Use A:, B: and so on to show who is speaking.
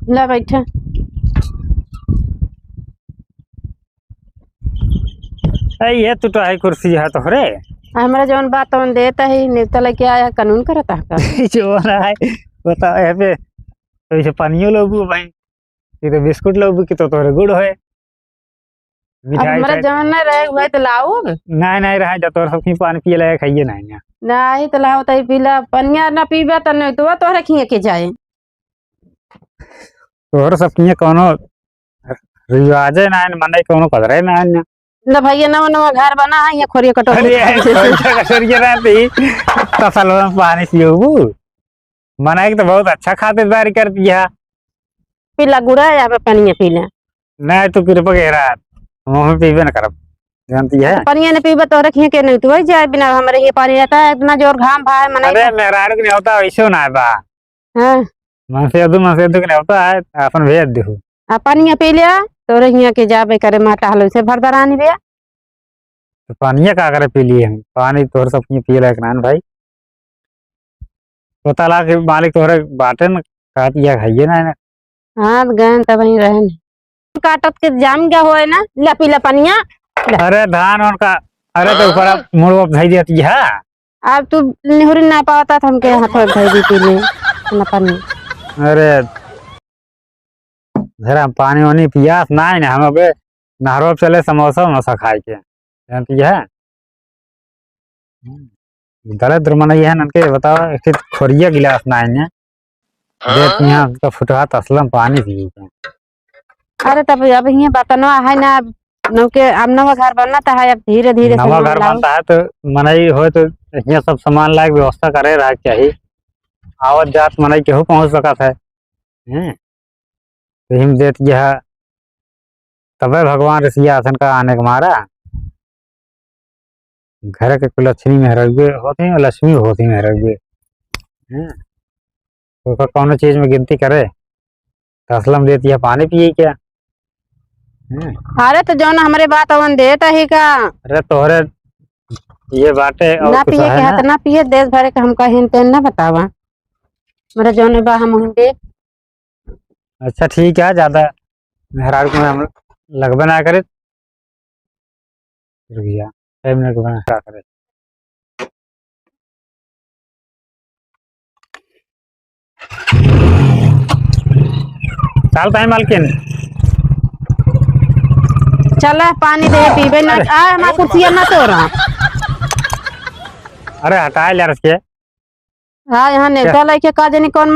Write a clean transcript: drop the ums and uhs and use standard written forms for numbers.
A: ला बैठा।
B: ये तू तो आई कुर्सी है तोहरे
A: हमारा जौन बात तौन देता है नेता लेके आया कानून करता है का?
B: जो रहा है बता यहाँ पे तो इसे पानियो लोबू भाई ये तो बिस्कुट लोबू की तो तोहरे गुड़ है
A: अब
B: मिठाई
A: हमारा जौन नहीं रहे हुआ तो लाओ
B: नहीं नहीं रहा जा तोर सबकी पानी पिए लायक खाइए नहीं यहाँ
A: नहीं तो लाओ तई पीला पनिया ना पीबा तो नहीं तो तोहरे खिए के जाए
B: तोहर सबकी कोनो रिवाज है ना मनाई कोनो कदरे ना यहाँ
A: ना भैया नवा नवा घर बना है यहाँ खोरिया कटोरी
B: अरे रहती तसल में पानी पियोबू मनाई तो बहुत अच्छा खातिरदारी कर दिया
A: पीला गुड़ा है यहाँ पे पनिया पीला
B: नहीं तो कृपा कह रहा मुँह में पीबे न करब जानती है
A: पनिया ने पीबा तोहरे खिए के नहीं तो वही जाए बिना हमारे ये पानी रहता है इतना जोर घाम भा है मनाई
B: अरे मेरा नहीं होता वैसे ना है बा
A: हाँ
B: मन से के नहीं होता है अपन भेज दे
A: आप पनिया पी लिया तोरे हिया के जाबे करे माटा हलो से भरदरानी बे
B: तो पानी का करे पी लिए हम पानी तोहर सब पिए लायक ना भाई पता ला के मालिक तोहरे बाटे न का पिया खाइए ना
A: हाँ गए तब वहीं रहे काटत के जाम गया हो ना ला पीला पनिया
B: अरे धान उनका अरे तो ऊपर मुड़ भेज देती है
A: अब तू निहुरी ना पाता था हमके हाथों भेज दी पीले ना पनिया
B: अरे जरा पानी वानी पियास ना है ना हम अबे नहरों पे चले समोसा वमोसा खाए के जानती है गलत दुर्मन है ननके बताओ एक खोरिया गिलास ना है देख यहाँ तो फुटहा तसलम पानी पी
A: अरे तब अब ये बतनवा है ना नौके अब नवा घर बनना था है अब धीरे धीरे
B: नवा घर बनता है तो मनाई हो तो यहाँ सब सामान लायक व्यवस्था करे रह चाहिए आवत जात मनाई केहू पहुंच सका है तो हिम देत यह तबे भगवान ऋषिया आसन का आने का मारा घर के कुलक्ष्मी मेहरबे होती हैं लक्ष्मी होती मेहरबे तो कौन चीज में गिनती करे तो असलम देती है पानी पिए क्या
A: अरे तो जो ना हमारे बात अवन देता ही का
B: अरे तोहरे ये बातें और
A: ना
B: कुछ
A: पिए
B: है
A: के हाथ ना पिए देश भरे का हमका हिन तेन ना बतावा मेरा जो ने बा हम दे
B: अच्छा ठीक है ज्यादा मेहरार को हम लगभग ना करे रुकिया 6 मिनट बना करे चल टाइम मालकिन
A: चला पानी दे पीबे ना आ हमारा कुर्सिया ना तोड़ा
B: अरे हटाए ले रखे
A: हाँ यहाँ नेता लेके का जानी कौन